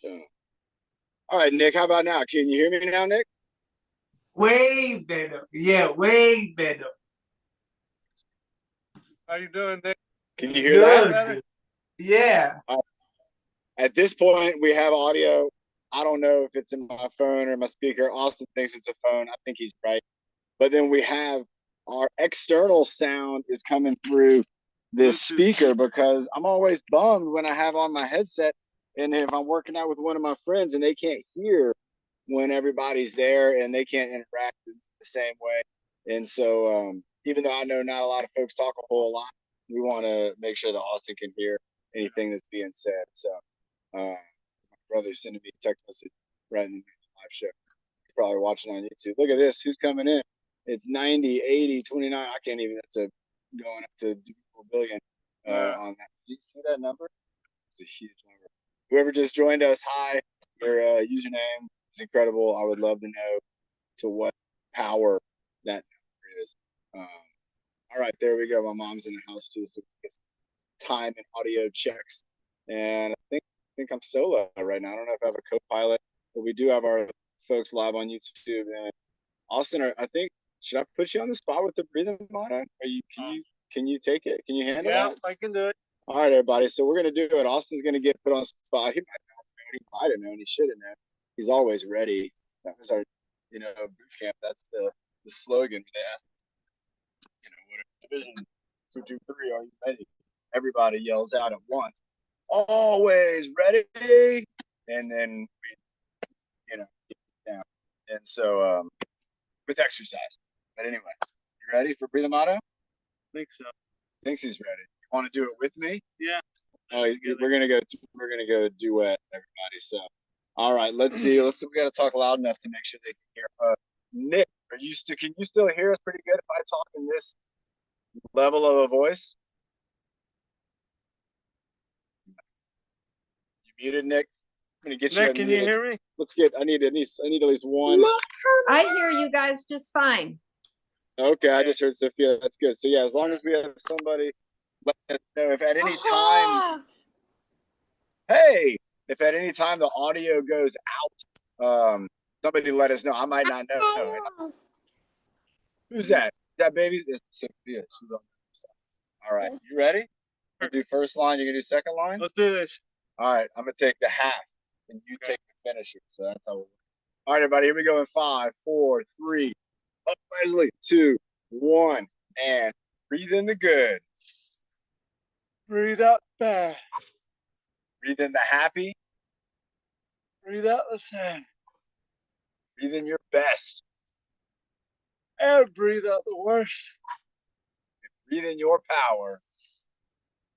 All right, Nick, how about now? Can you hear me now, Nick? Way better. Yeah, way better. How you doing, Nick? Can you hear that? Good. Yeah. At this point, we have audio. I don't know if it's in my phone or my speaker. Austin thinks it's a phone. I think he's right. But then we have our external sound is coming through this speaker because I'm always bummed when I have on my headset and if I'm working out with one of my friends and they can't hear when everybody's there and they can't interact the same way. And so, even though I know not a lot of folks talk a whole lot, we want to make sure that Austin can hear anything that's being said. So, my brother's sending me a text message right in the live show. He's probably watching on YouTube. Look at this. Who's coming in? It's 90, 80, 29. I can't even, that's a going up to 4 billion on that. Do you see that number? It's a huge number. Whoever just joined us, hi. Your username is incredible. I would love to know to what power that number is. All right, there we go. My mom's in the house too, so we get time and audio checks. And I think I'm solo right now. I don't know if I have a co-pilot, but we do have our folks live on YouTube. And Austin, I think should I put you on the spot with the breathing motto? Are you can you take it? Can you handle Yeah, that? I can do it. All right, everybody. So we're gonna do it. Austin's gonna get put on the spot. He might have known. He should have known. He's always ready. That was our, boot camp. That's the slogan. They asked, what division 223 are you ready? Everybody yells out at once. Always ready. And then we, get down. And so with exercise. But anyway, you ready for Breathe Amato? Think so. Thinks he's ready. You want to do it with me? Yeah. Oh, we're gonna go duet, everybody. So, all right, let's see. We gotta talk loud enough to make sure they can hear. Nick, can you still hear us pretty good if I talk in this level of a voice? You muted, Nick. I'm gonna get you Nick, can you unmuted. hear me? I need at least one. I hear you guys just fine. Okay, I just heard Sophia. That's good. So yeah, as long as we have somebody, let us know if at any time. Hey, if at any time the audio goes out, somebody let us know. I might not know. Who's that? That baby? It's Sophia. She's on the side. All right, you ready? We'll do first line. You're gonna do second line. Let's do this. All right, I'm gonna take the half, and you take the finisher. So that's how. All right, everybody. Here we go in 5, 4, 3. Up, Leslie. 2, 1, and breathe in the good. Breathe out bad. Breathe in the happy. Breathe out the sad. Breathe in your best. And breathe out the worst. Breathe in your power.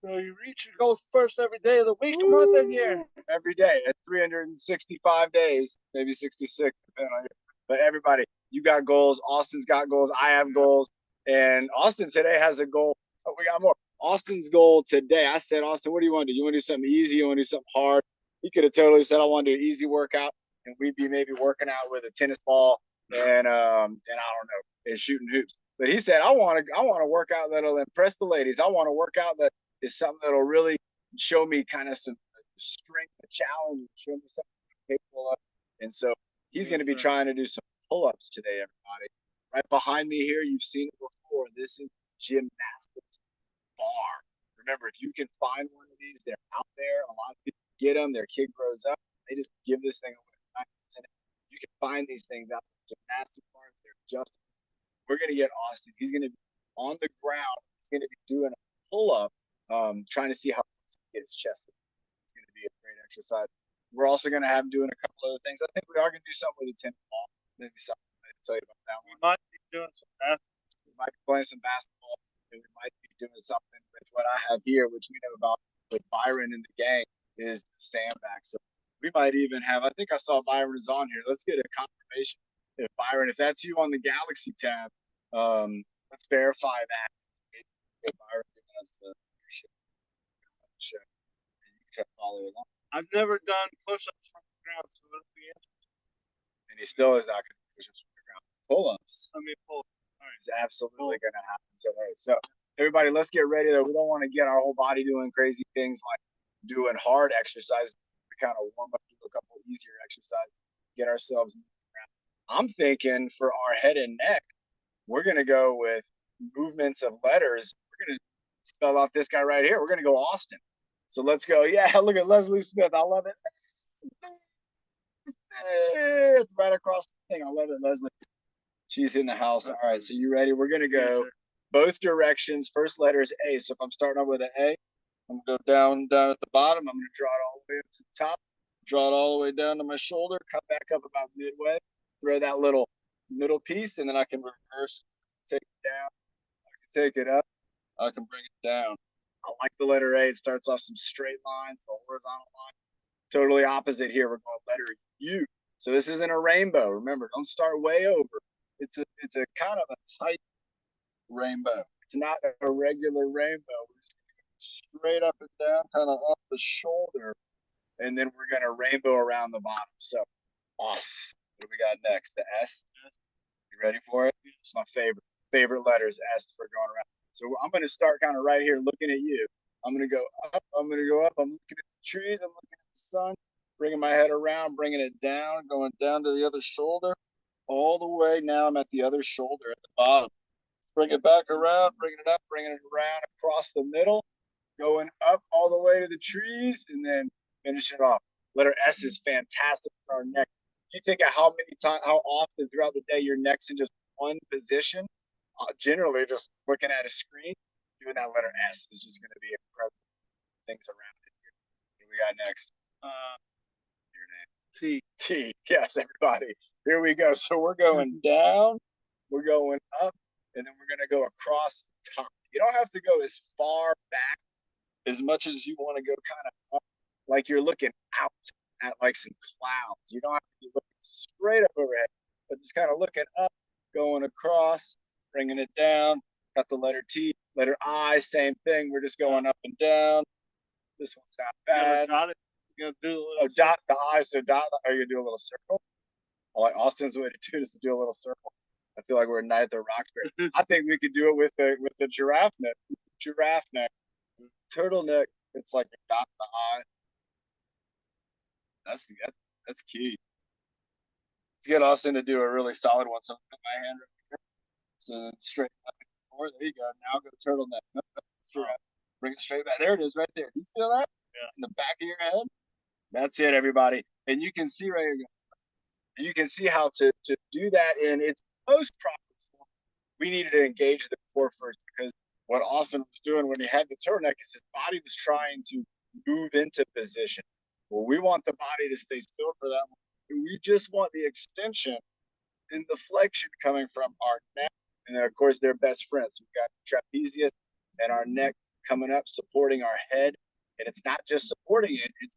So you reach your goals first every day of the week, month, and year. Every day at 365 days, maybe 66, depending on you. But everybody, you got goals. Austin's got goals. I have goals. And Austin today has a goal. Oh, we got more. Austin's goal today. I said, Austin, what do you want to do? You want to do something easy? You want to do something hard? He could have totally said, I want to do an easy workout. And we'd be maybe working out with a tennis ball and I don't know, and shooting hoops. But he said, I want to work out that'll impress the ladies. I want to work out that is something that'll really show me kind of some strength, a challenge, show me something I'm capable of. And so he's going to be trying to do some pull-ups today, everybody. Right behind me here, you've seen it before. This is gymnastics bar. Remember, if you can find one of these, they're out there. A lot of people get them. Their kid grows up. They just give this thing away. You can find these things out there. Gymnastics bars, they're just. We're going to get Austin. He's going to be on the ground. He's going to be doing a pull-up, trying to see how he can get his chest. It's going to be a great exercise. We're also going to have him doing a couple other things. I think we are going to do something with a tennis ball. Maybe something. I didn't tell you about that one. We might be doing some basketball. We might be playing some basketball, and we might be doing something with what I have here, which we know about with Byron and the gang, is the sandbag. So we might even have. I think I saw Byron is on here. Let's get a confirmation. If Byron, if that's you on the Galaxy tab, let's verify that. Byron giving us the show. And you can try to follow along. I've never done push-ups from the ground, so it'll be interesting. And he still is not going to push us from the ground. Pull-ups. Let me pull. All right. It's absolutely going to happen today. So everybody, let's get ready though. We don't want to get our whole body doing crazy things like doing hard exercise. We kind of warm up, do a couple easier exercise. Get ourselves moving around. I'm thinking for our head and neck, we're gonna go with movements of letters. We're gonna spell out this guy right here. We're gonna go Austin. So let's go. Yeah, look at Leslie Smith. I love it. Right across the thing. I love it, Leslie. She's in the house. All right, so you ready? We're gonna go both directions. First letter is A. So if I'm starting off with an A, I'm gonna go down at the bottom. I'm gonna draw it all the way up to the top. Draw it all the way down to my shoulder. Cut back up about midway. Throw that little middle piece, and then I can reverse, take it down. I can take it up. I can bring it down. I like the letter A. It starts off some straight lines, the horizontal line. Totally opposite here. We're going letter U. So this isn't a rainbow. Remember, don't start way over. It's a kind of a tight rainbow. It's not a regular rainbow. We're just going to go straight up and down, kind of up the shoulder, and then we're going to rainbow around the bottom. So, awesome. What do we got next? The S. You ready for it? It's my favorite letters. S for going around. So I'm going to start kind of right here, looking at you. I'm going to go up. I'm going to go up. I'm looking at the trees. I'm looking at the sun. Bringing my head around, bringing it down, going down to the other shoulder, all the way. Now I'm at the other shoulder at the bottom. Bring it back around, bringing it up, bringing it around across the middle, going up all the way to the trees, and then finish it off. Letter S is fantastic for our neck. You think of how often throughout the day your neck's in just one position. Generally, just looking at a screen, doing that letter S is just going to be incredible. Things around it here. What do we got next? Your name. T. Yes, everybody. Here we go. So we're going down, we're going up, and then we're going to go across the top. You don't have to go as far back as much as you want to go kind of up, like you're looking out at like some clouds. You don't have to be looking straight up overhead, but just kind of looking up, going across, bringing it down. Got the letter T, letter I, same thing. We're just going up and down. This one's not bad. You're gonna do dot the I, so dot. Are you gonna do a little circle? I like Austin's way to do it is to do a little circle. I feel like we're a night at the Roxbury. I think we could do it with the giraffe neck. Giraffe neck, turtleneck. It's like a dot the I. That's key. Let's get Austin to do a really solid one. So I'm put my hand right here. So straight up and forward. There you go. Now go turtleneck. No, giraffe. Bring it straight back. There it is, right there. Do you feel that? Yeah. In the back of your head. That's it, everybody. And you can see right here. You can see how to do that in its most proper form. We needed to engage the core first because what Austin was doing when he had the turtleneck is his body was trying to move into position. Well, we want the body to stay still for that one. We just want the extension and the flexion coming from our neck. And then, of course, they're best friends. We've got trapezius and our neck coming up, supporting our head. And it's not just supporting it, it's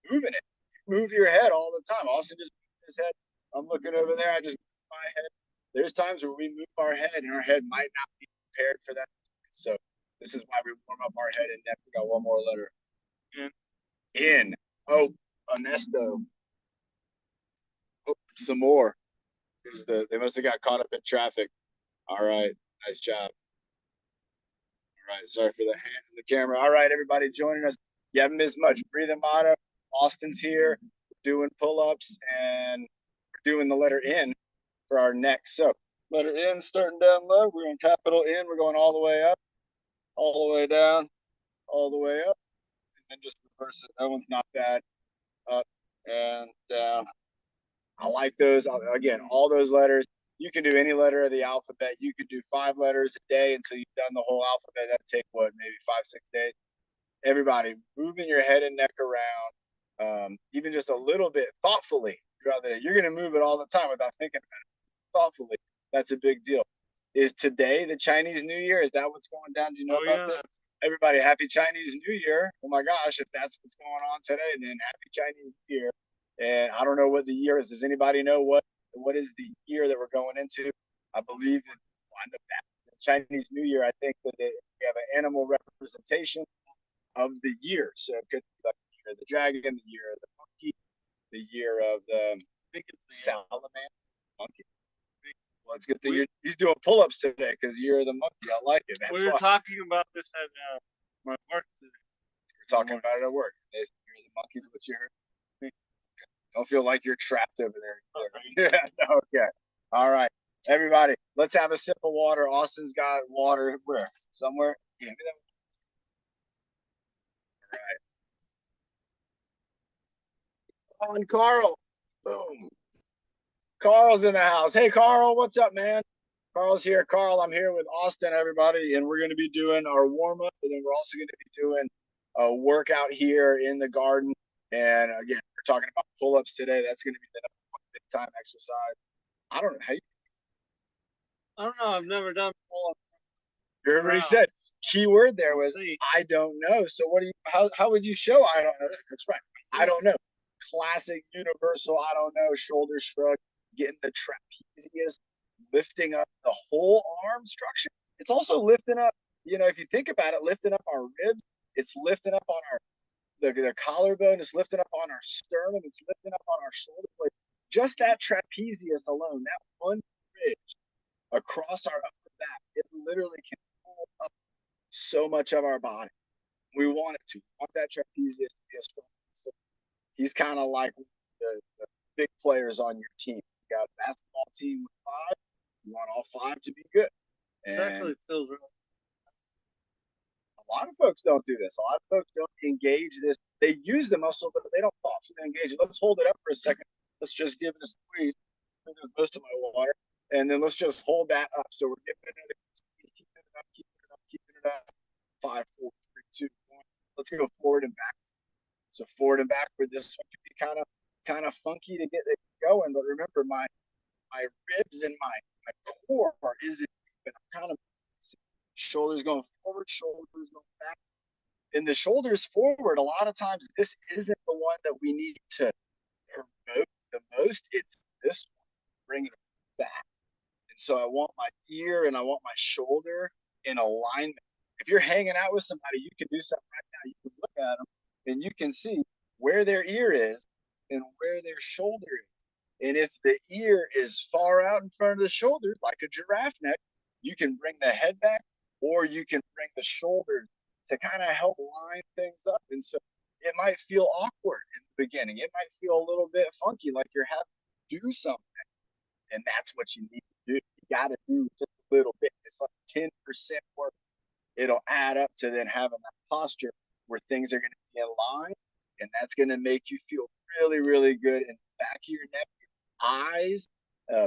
moving it. Move your head all the time. Austin just moved his head. I'm looking over there. I just move my head. There's times where we move our head and our head might not be prepared for that. So this is why we warm up our head and neck. We got one more letter. In. Oh, Ernesto. Oh, some more. They must have got caught up in traffic. All right. Nice job. All right. Sorry for the hand in the camera. All right, everybody joining us. You haven't missed much. Breathing motto. Austin's here doing pull-ups and we're doing the letter N for our neck. So letter N starting down low. We're going capital N. We're going all the way up, all the way down, all the way up, and then just reverse it. That one's not bad. Up and down. I like those. Again, all those letters. You can do any letter of the alphabet. You could do 5 letters a day until you've done the whole alphabet. That'd take what, maybe 5-6 days. Everybody, moving your head and neck around, even just a little bit thoughtfully throughout the day. You're going to move it all the time without thinking about it. Thoughtfully, that's a big deal. Is today the Chinese New Year? Is that what's going down? Do you know about this? Everybody, happy Chinese New Year. Oh my gosh, if that's what's going on today, then happy Chinese New Year. And I don't know what the year is. Does anybody know what is the year that we're going into? I believe on the Chinese New Year, I think that we have an animal representation of the year. So it could be like the year of the dragon, the year of the monkey, the year of the salamander monkey. Well, it's good that he's doing pull-ups today because year of the monkey. I like it. That's we were talking about this at my work today. We're talking about it at work. Year of the monkey's what you heard. Don't feel like you're trapped over there. Yeah, okay. All right. Everybody, let's have a sip of water. Austin's got water where? Somewhere? Yeah, give me that. All right. On Carl. Boom. Carl's in the house. Hey, Carl, what's up, man? Carl's here. Carl, I'm here with Austin, everybody, and we're going to be doing our warm up, and then we're also going to be doing a workout here in the garden. And again, we're talking about pull ups today. That's going to be the number one big time exercise. I don't know how you. I don't know. I've never done pull-up. You heard what he Wow. said. Key word there We'll was see. I don't know. So what do you? How would you show I don't know? That's right. I don't know. Classic universal. I don't know. Shoulder shrug. Getting the trapezius, lifting up the whole arm structure. It's also lifting up. You know, if you think about it, lifting up our ribs. It's lifting up on our the collarbone. It's lifting up on our sternum. It's lifting up on our shoulder blade. Just that trapezius alone, that one bridge across our upper back, it literally can pull up so much of our body. We want it to. We want that trapezius to be a strong. So he's kind of like the big players on your team. You got a basketball team with 5. You want all 5 to be good. It And actually feels really. a lot of folks don't do this. A lot of folks don't engage this. They use the muscle, but they don't thoughtfully engage it. Let's hold it up for a second. Let's just give it a squeeze. There's most of my water. And then let's just hold that up. So we're giving it another squeeze, keeping it up, keeping it up, keeping it up. 5, 4, 3, 2, 1. Let's go forward and back. So forward and backward. This one can be kind of funky to get it going. But remember, my ribs and my core isn't even. I'm kind of shoulders going forward, shoulders going back. And the shoulders forward, a lot of times this isn't the one that we need to promote the most. It's this one, bringing it back. And so I want my ear and I want my shoulder in alignment. If you're hanging out with somebody, you can do something right now. You can look at them and you can see where their ear is and where their shoulder is. And if the ear is far out in front of the shoulder, like a giraffe neck, you can bring the head back or you can bring the shoulders to kind of help line things up. And so it might feel awkward in the beginning. It might feel a little bit funky, like you're having to do something. And that's what you need to do. You got to do just a little bit. It's like 10% work. It'll add up to then having that posture where things are going to be in line. And that's going to make you feel really, really good in the back of your neck, your eyes,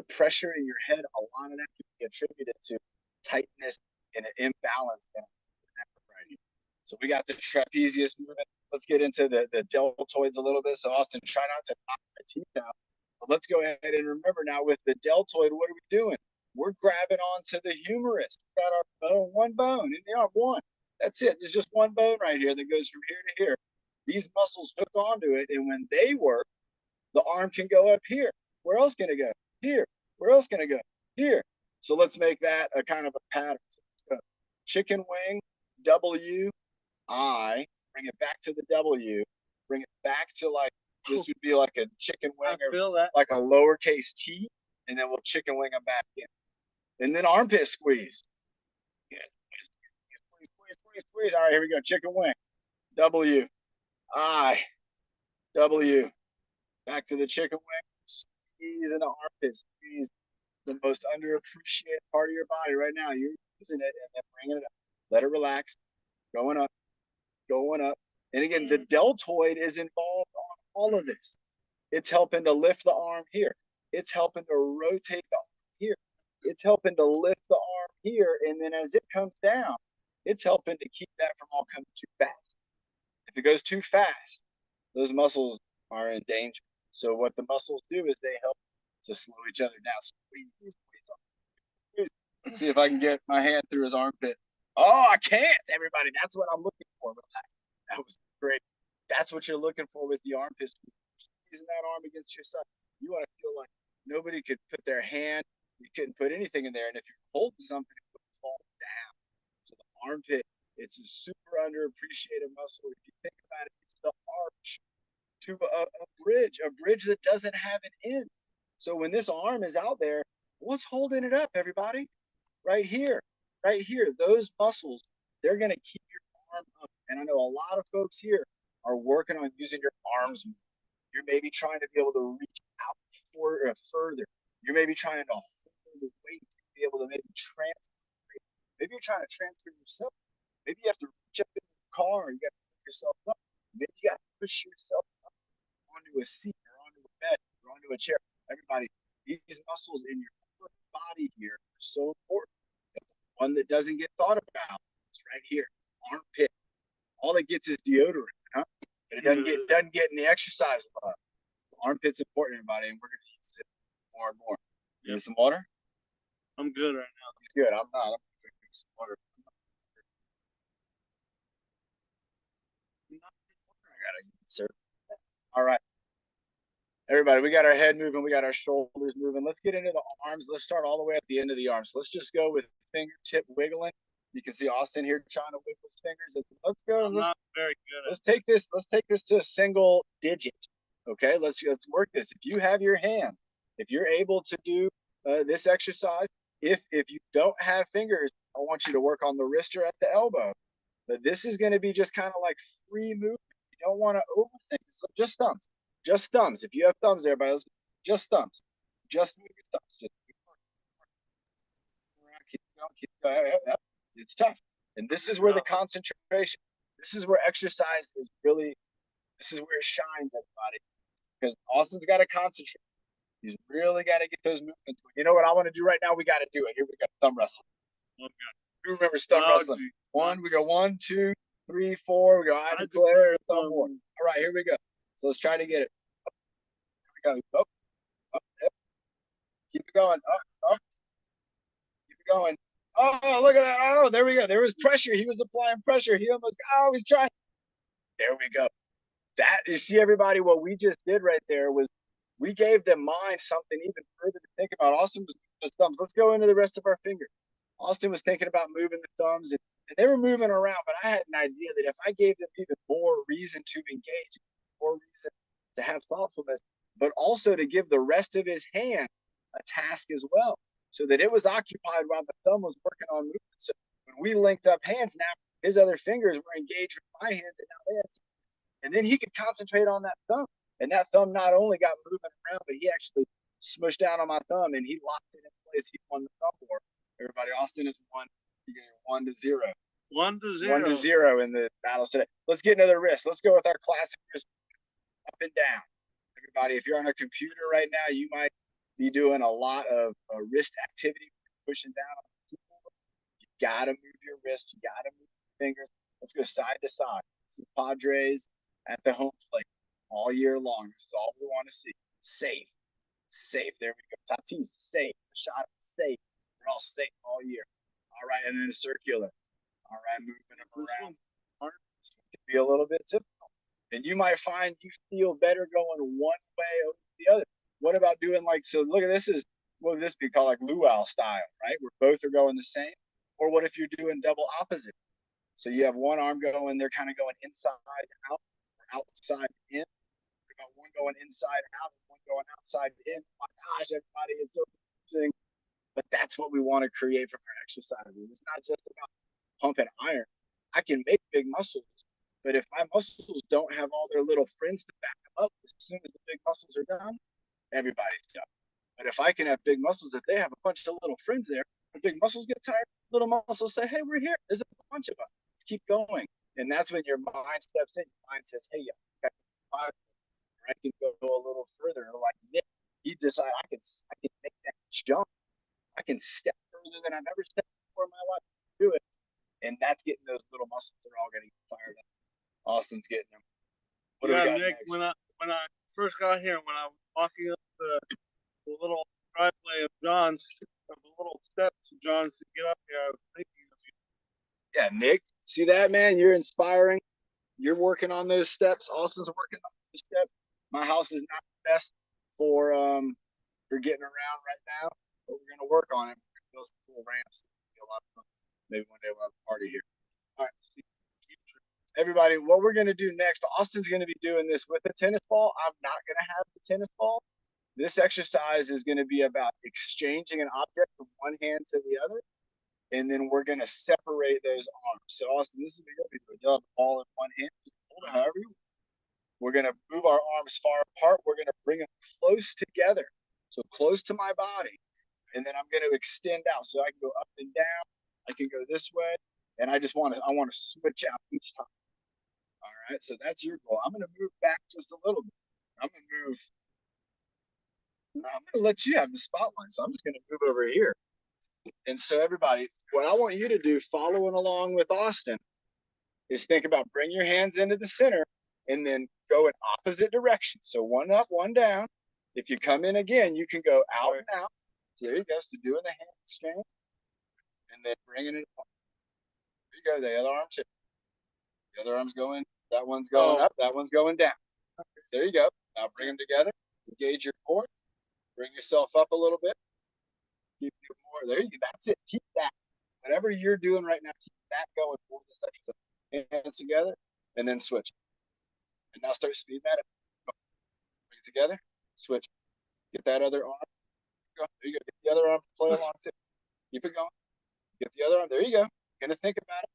pressure in your head. A lot of that can be attributed to tightness and an imbalance in the neck right here. So we got the trapezius movement. Let's get into the deltoids a little bit. So Austin, try not to knock my teeth out. But let's go ahead and remember now with the deltoid, what are we doing? We're grabbing onto the humerus. We got our bone, one bone in the arm, one. That's it. There's just one bone right here that goes from here to here. These muscles hook onto it, and when they work, the arm can go up here. Where else can it go? Here. Where else can it go? Here. So let's make that a kind of a pattern. So let's go. Chicken wing, W, I, bring it back to the W, bring it back to like, this would be like a chicken wing I feel that. like a lowercase t, and then we'll chicken wing them back in. And then armpit squeeze. Yeah. Squeeze, squeeze, squeeze, squeeze. All right, here we go. Chicken wing. W, I, W. Back to the chicken wing. Squeeze in the armpit. Squeeze the most underappreciated part of your body right now. You're using it and then bringing it up. Let it relax. Going up, going up. And again, the deltoid is involved on all of this. It's helping to lift the arm here. It's helping to rotate the arm here. It's helping to lift the arm here. And then as it comes down, it's helping to keep that from all coming too fast. If it goes too fast, those muscles are in danger. So what the muscles do is they help to slow each other down. Squeeze, squeeze, squeeze. Let's see if I can get my hand through his armpit. Oh, I can't, everybody. That's what I'm looking for. That was great. That's what you're looking for with the armpit. Squeezing that arm against your side. You want to feel like nobody could put their hand, you couldn't put anything in there. And if you're holding something, it would fall down. So the armpit, it's a super underappreciated muscle. If you think about it, it's the arch to a bridge that doesn't have an end. So when this arm is out there, what's holding it up, everybody? Right here, right here. Those muscles, they're going to keep your arm up. And I know a lot of folks here are working on using your arms more. You're maybe trying to be able to reach out further. You're maybe trying to hold the weight to be able to maybe transfer. Maybe you're trying to transfer yourself. Maybe you have to reach up in the car. You got to pick yourself up. Maybe you got to push yourself up onto a seat or onto a bed or onto a chair. Everybody, these muscles in your body here are so important. One that doesn't get thought about is right here, armpit. All it gets is deodorant, huh? But it doesn't get any exercise love. Armpit's important, everybody, and we're gonna use it more and more. You need some water? I'm good right now. He's good. I'm not. I'm drinking some water. I gotta get served. All right. Everybody, we got our head moving, we got our shoulders moving. Let's get into the arms. Let's start all the way at the end of the arms. Let's just go with fingertip wiggling. You can see Austin here trying to wiggle his fingers. Let's go. I'm not very good. Let's take this. Let's take this to a single digit. Okay, let's work this. If you have your hands, if you're able to do this exercise, if you don't have fingers, I want you to work on the wrist or at the elbow. But this is going to be just kind of like free movement. You don't want to overthink it. So just thumbs. Just thumbs. If you have thumbs there, everybody, just thumbs. Just move your thumbs. Just keep going. It's tough. And this is where the concentration, this is where exercise is really, this is where it shines, everybody. Because Austin's got to concentrate. He's really got to get those movements. You know what I want to do right now? We got to do it. Here we go. Thumb wrestle. Okay. Who remembers thumb wrestling? We go 1, 2, 3, 4. We go, I declare thumb war. All right, here we go. So let's try to get it. Here we go. Up. Keep it going. Up. Keep it going. Oh, look at that. Oh, there we go. There was pressure. He was applying pressure. He almost, he's trying. There we go. That, you see, everybody, what we just did right there was we gave the mind something even further to think about. Austin was just thumbs. Let's go into the rest of our fingers. Austin was thinking about moving the thumbs, and they were moving around, but I had an idea that if I gave them even more reason to engage, more reason to have thoughtfulness, but also to give the rest of his hand a task as well, so that it was occupied while the thumb was working on movement. So when we linked up hands, now his other fingers were engaged with my hands, and now they had, and then he could concentrate on that thumb. And that thumb not only got moving around, but he actually smushed down on my thumb and he locked it in place. He won the thumb war. Everybody, Austin is 1-0. 1-0 in the battle today. Let's get into the wrist. Let's go with our classic wrist up and down. Everybody, if you're on a computer right now, you might be doing a lot of wrist activity, pushing down on the keyboard. You gotta move your wrist. You gotta move your fingers. Let's go side to side. This is Padres at the home plate all year long. This is all we want to see. Safe. There we go. Tatis, safe. Shot, safe. We're all safe all year. All right, and then circular. All right, moving them around. This can be a little bit difficult. And you might find you feel better going one way over the other. What about doing so look at this, what would this be called, like luau style, right? Where both are going the same. Or what if you're doing double opposite? So you have one arm going, they're kind of going inside out, or outside in. You got one going inside out, and one going outside in. Oh my gosh, everybody, it's so confusing. But that's what we want to create from our exercises. It's not just about pumping iron. I can make big muscles, but if my muscles don't have all their little friends to back them up, as soon as the big muscles are done, everybody's done. But if I can have big muscles, if they have a bunch of little friends there, the big muscles get tired, little muscles say, hey, we're here. There's a bunch of us. Let's keep going. And that's when your mind steps in. Your mind says, hey, yeah, I can go a little further. Like Nick, he decided I can make that jump. I can step further than I've ever stepped before in my life. Do it. And that's getting those little muscles. They're all getting fired up. Austin's getting them. What do we got Nick, next? when I first got here, when I was walking up the little driveway of John's, of the little steps of John's to get up here, I was thinking of you. Yeah, Nick, see that, man? You're inspiring. You're working on those steps. Austin's working on those steps. My house is not the best for getting around right now, but we're gonna work on it. We're gonna build some cool ramps. It'll be a lot of fun. Maybe one day we'll have a party here. All right, everybody, what we're gonna do next, Austin's gonna be doing this with a tennis ball. I'm not gonna have the tennis ball. This exercise is gonna be about exchanging an object from one hand to the other, and then we're gonna separate those arms. So Austin, this is what you'll be doing. You'll have the ball in one hand, hold it however you want. We're going to move our arms far apart. We're going to bring them close together. So close to my body. And then I'm going to extend out. So I can go up and down. I can go this way. And I want to switch out each time. All right. So that's your goal. I'm going to move back just a little bit. I'm going to let you have the spotlight. So I'm just going to move over here. And so everybody, what I want you to do following along with Austin is think about bring your hands into the center and then go in opposite directions. So one up, one down. If you come in again, you can go out and out. So there you go. So doing the hand exchange and then bringing it up. There you go. The other arm too. The other arm's going. That one's going up. That one's going down. There you go. Now bring them together. Engage your core. Bring yourself up a little bit. Keep your more. There you go. That's it. Keep that. Whatever you're doing right now, keep that going for the sections. Hands together and then switch. And now start speeding that up. Bring it together. Switch. Get that other arm. There you go. Get the other arm to play along too. Keep it going. Get the other arm. There you go. Gonna think about it.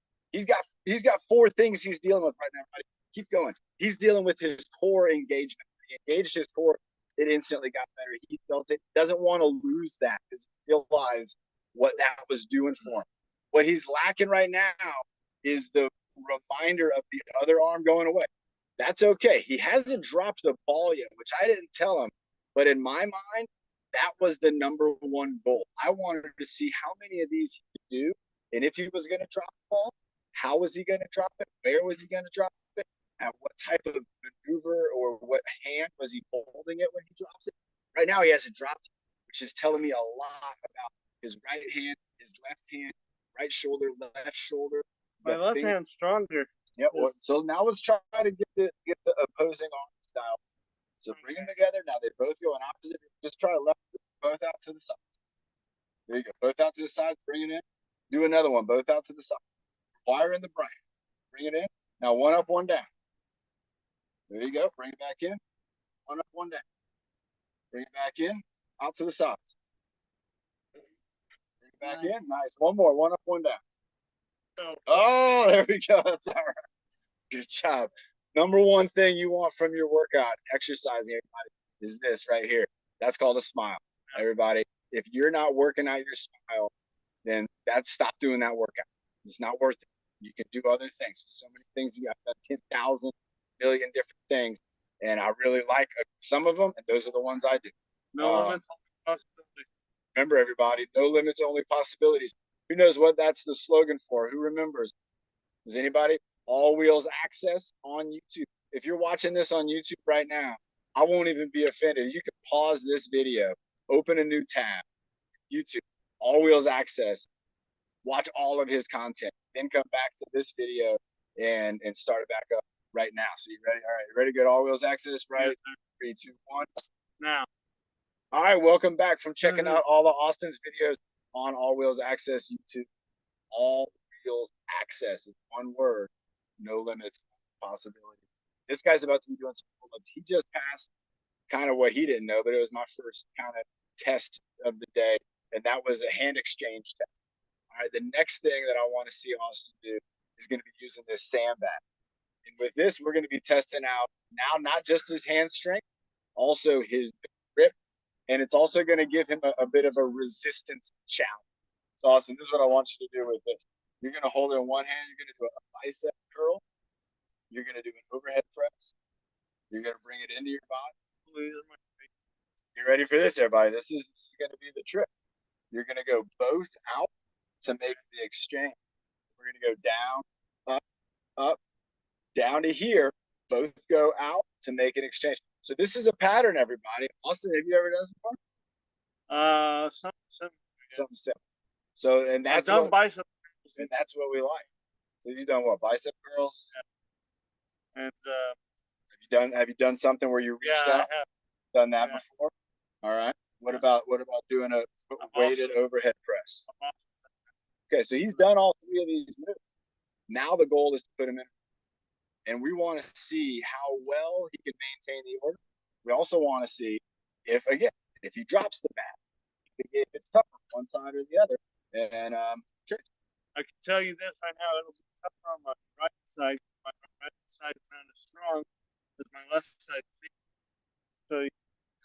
He's got 4 things he's dealing with right now, buddy. Keep going. He's dealing with his core engagement. He engaged his core. It instantly got better. He felt it. Doesn't want to lose that because he realized what that was doing for him. What he's lacking right now is the reminder of the other arm going away. That's okay. He hasn't dropped the ball yet, which I didn't tell him. But in my mind, that was the #1 goal. I wanted to see how many of these he could do. And if he was going to drop the ball, how was he going to drop it? Where was he going to drop it? At what type of maneuver or what hand was he holding it when he drops it? Right now, he hasn't dropped it, which is telling me a lot about his right hand, his left hand, right shoulder, left shoulder. My left hand's stronger. Yep. Well, so now let's try to get the opposing arm style. So bring them together. Now they both go in opposite. Just try to left both out to the side. There you go. Both out to the side. Bring it in. Do another one. Both out to the side. Wire in the brain. Bring it in. Now one up, one down. There you go. Bring it back in. One up, one down. Bring it back in. Out to the sides. Bring it back in. Nice. One more. One up, one down. Oh, there we go. That's all right. Good job. #1 thing you want from your workout, exercising, everybody, is this right here. That's called a smile. Everybody, if you're not working out your smile, then stop doing that workout. It's not worth it. You can do other things. So many things. You got 10,000 million different things, and I really like some of them, and those are the ones I do. No limits, only possibilities. Remember, everybody, no limits, only possibilities. Who knows what that's the slogan for? Who remembers? Does anybody? All Wheels Access on YouTube. If you're watching this on YouTube right now, I won't even be offended. You can pause this video, open a new tab, YouTube, All Wheels Access, watch all of his content, then come back to this video and start it back up right now. So you ready? All right, you ready to go to All Wheels Access, right? 3, 2, 1. Now. All right, welcome back from checking out all of Austin's videos on All Wheels Access YouTube. All Wheels Access is one word, no limits, possibility. This guy's about to be doing some pull-ups. He just passed kind of what he didn't know, but it was my first kind of test of the day, and that was a hand exchange test. All right, the next thing that I want to see Austin do is going to be using this sandbag. And with this, we're going to be testing out now not just his hand strength, also his grip, and it's also going to give him a bit of a resistance challenge. So Austin, this is what I want you to do with this. You're going to hold it in one hand. You're going to do a bicep curl. You're going to do an overhead press. You're going to bring it into your body. You ready for this, everybody? This is going to be the trick. You're going to go both out to make the exchange. We're going to go down, up, down to here. Both go out to make an exchange. So this is a pattern, everybody. Austin, have you ever done this before? Something simple. So, and that's I've done bicep. And that's what we like. So you've done what? Bicep curls? Yeah. And have you done something where you reached out? I have. Done that before? All right. What about doing a weighted overhead press? Okay, so he's done all 3 of these moves. Now the goal is to put him in. And we want to see how well he can maintain the order. We also want to see if he drops the mat, if it's tougher one side or the other. And I can tell you this right now, it'll be tougher on my right side. My right side is not as strong. Is my left side. See? So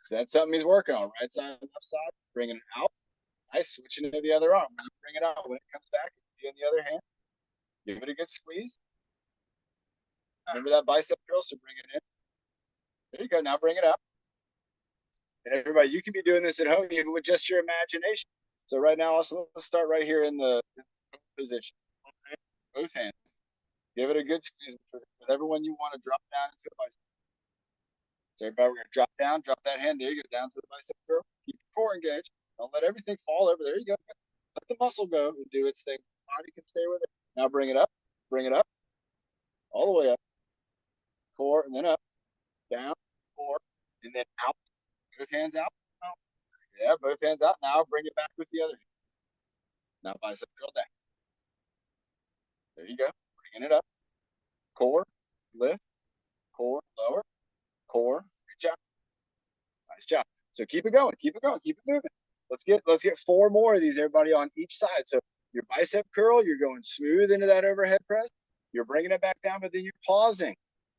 So that's something he's working on. Right side, left side, bringing it out. Nice, switching to the other arm. Now bring it out. When it comes back, be in the other hand. Give it a good squeeze. Remember that bicep curl, so bring it in. There you go. Now bring it out. And everybody, you can be doing this at home even with just your imagination. So right now, also let's start right here in the position. Okay. Both hands. Give it a good squeeze with everyone you want to drop down into a bicep. So everybody, we're gonna drop down, drop that hand. There you go, down to the bicep curl. Keep your core engaged. Don't let everything fall over. There you go. Let the muscle go and do its thing. Body can stay with it. Now bring it up, all the way up. Core and then up, down, core, and then out. Both hands out. Yeah, both hands out. Now bring it back with the other hand. Now bicep curl down. There you go. Bringing it up. Core, lift, core, lower, core, reach out. Nice job. So keep it going, keep it going, keep it moving. Let's get 4 more of these, everybody, on each side. So your bicep curl, you're going smooth into that overhead press. You're bringing it back down, but then you're pausing,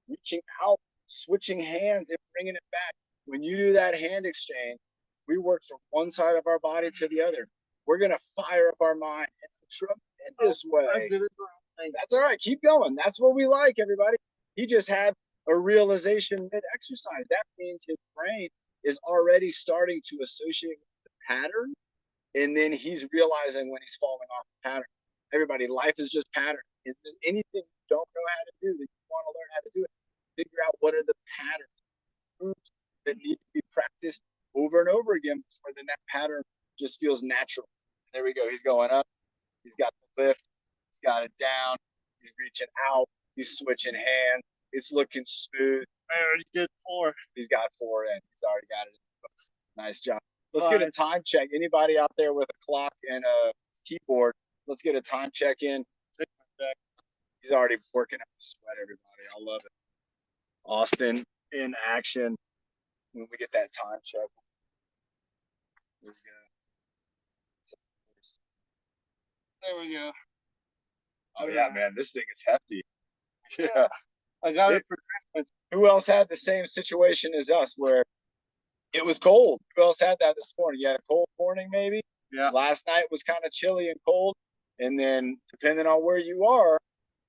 reaching out, switching hands, and bringing it back. When you do that hand exchange, we work from one side of our body to the other. We're gonna fire up our mind in a tremendous way. That's all right. Keep going. That's what we like, everybody. He just had a realization mid-exercise. That means his brain is already starting to associate with the pattern, and then he's realizing when he's falling off the pattern. Everybody, life is just pattern. Anything you don't know how to do that you want to learn how to do it, figure out what are the patterns that need to be practiced over and over again before then that pattern just feels natural. There we go. He's going up. He's got the lift. He's got it down. He's reaching out. He's switching hands. It's looking smooth. I already did 4. He's got 4 in. He's already got it in the books. Nice job. Let's get a time check. Anybody out there with a clock and a keyboard, let's get a time check in. He's already working up the sweat, everybody. I love it. Austin in action. When we get that time check. There we go. There we go. Oh yeah, man, this thing is hefty. Yeah. I got it for Christmas. Who else had the same situation as us where it was cold? Who else had that this morning? You had a cold morning, maybe? Yeah. Last night was kind of chilly and cold. And then depending on where you are,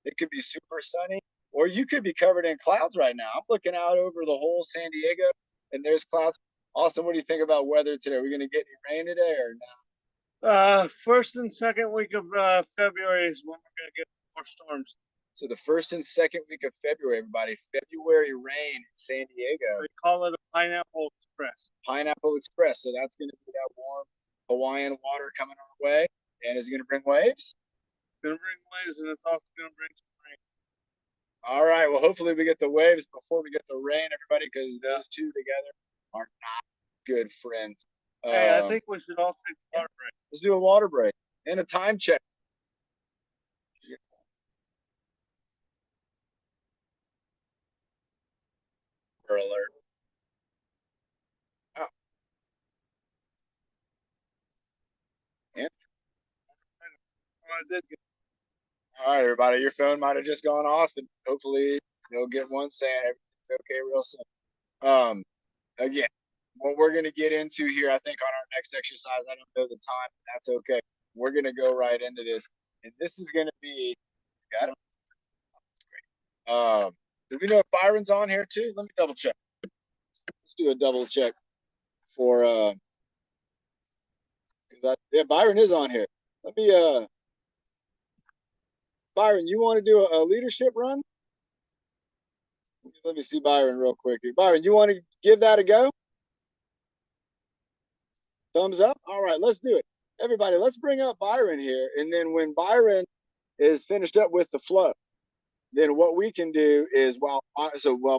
it could be super sunny, or you could be covered in clouds right now. I'm looking out over the whole San Diego and there's clouds. Austin, what do you think about weather today? Are we going to get any rain today or not? First and second week of February is when we're going to get more storms. So the first and second week of February, everybody, February rain in San Diego. We call it a Pineapple Express. Pineapple Express. So that's going to be that warm Hawaiian water coming our way. And is it going to bring waves? It's going to bring waves, and it's also going to bring some rain. All right. Well, hopefully we get the waves before we get the rain, everybody, because those two together are not good friends. Hey, I think we should all take a water break. Let's do a water break and a time check. Alert. Oh. Yeah. All right, everybody. Your phone might have just gone off, and hopefully you'll get one saying everything's okay real soon. Again, what we're going to get into here, I think, on our next exercise, I don't know the time. That's okay. We're going to go right into this, and this is going to be. Got it. Great. Do we know if Byron's on here too? Let me double check. Let's do a double check for yeah, Byron is on here. Let me Byron, you want to do a leadership run? Let me see Byron real quick here. Byron, you want to give that a go? Thumbs up? All right, let's do it. Everybody, let's bring up Byron here. And then when Byron is finished up with the flow, then what we can do is while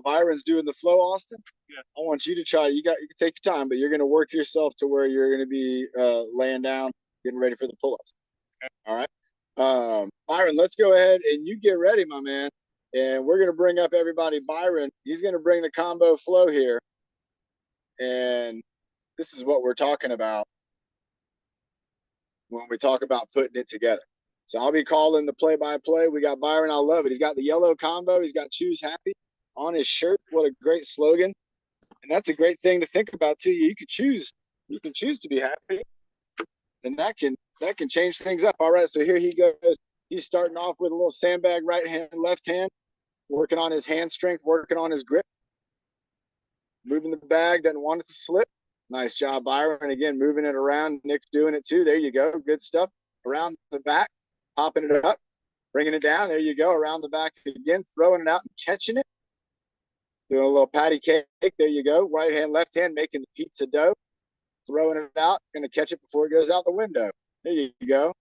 Byron's doing the flow, Austin, yeah. I want you to try. You can take your time, but you're going to work yourself to where you're going to be laying down, getting ready for the pull-ups. Okay. All right. Byron, let's go ahead and you get ready, my man. And we're going to bring up everybody. Byron, he's going to bring the combo flow here. And this is what we're talking about when we talk about putting it together. So I'll be calling the play-by-play. We got Byron. I love it. He's got the yellow combo. He's got Choose Happy on his shirt. What a great slogan. And that's a great thing to think about too. You can choose to be happy, and that can change things up. All right, so here he goes. He's starting off with a little sandbag, right hand, left hand, working on his hand strength, working on his grip, moving the bag, doesn't want it to slip. Nice job, Byron. Again, moving it around. Nick's doing it too. There you go. Good stuff. Around the back, popping it up, bringing it down. There you go. Around the back again, throwing it out and catching it. Doing a little patty cake. There you go. Right hand, left hand, making the pizza dough. Throwing it out. Going to catch it before it goes out the window. There you go.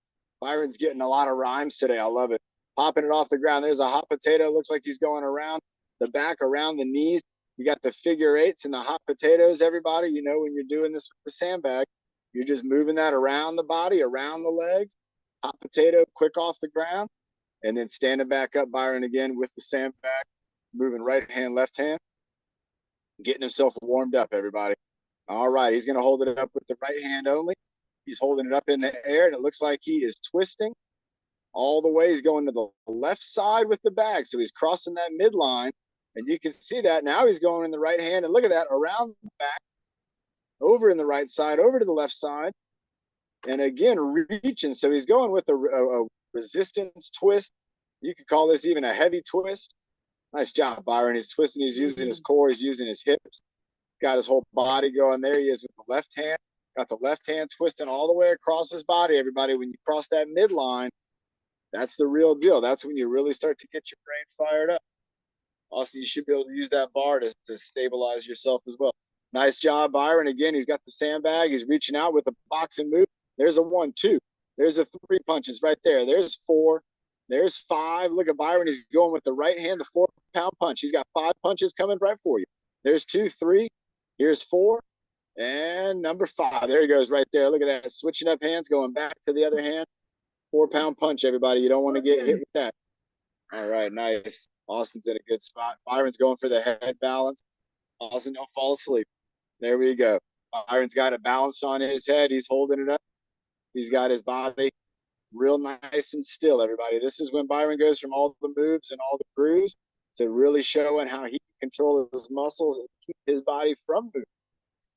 Byron's getting a lot of rhymes today. I love it. Popping it off the ground. There's a hot potato. Looks like he's going around the back, around the knees. You got the figure eights and the hot potatoes, everybody. You know, when you're doing this with the sandbag, you're just moving that around the body, around the legs. Hot potato, quick off the ground. And then standing back up, Byron, again with the sandbag, moving right hand, left hand. Getting himself warmed up, everybody. All right, he's going to hold it up with the right hand only. He's holding it up in the air, and it looks like he is twisting all the way. He's going to the left side with the bag. So he's crossing that midline. And you can see that now he's going in the right hand. And look at that, around the back, over in the right side, over to the left side. And again, reaching. So he's going with a resistance twist. You could call this even a heavy twist. Nice job, Byron. He's twisting. He's using his core. He's using his hips. Got his whole body going. There he is with the left hand. Got the left hand twisting all the way across his body, everybody. When you cross that midline, that's the real deal. That's when you really start to get your brain fired up. Also, you should be able to use that bar to stabilize yourself as well. Nice job, Byron. Again, he's got the sandbag. He's reaching out with a boxing move. There's a 1, 2. There's a 3 punches right there. There's 4. There's 5. Look at Byron. He's going with the right hand, the 4-pound punch. He's got 5 punches coming right for you. There's 2, 3. Here's 4. And number 5. There he goes right there. Look at that. Switching up hands, going back to the other hand. 4-pound punch, everybody. You don't want to get hit with that. All right, nice. Austin's in a good spot. Byron's going for the head balance. Austin, don't fall asleep. There we go. Byron's got a balance on his head. He's holding it up. He's got his body real nice and still, everybody. This is when Byron goes from all the moves and all the grooves to really showing how he can control his muscles and keep his body from moving.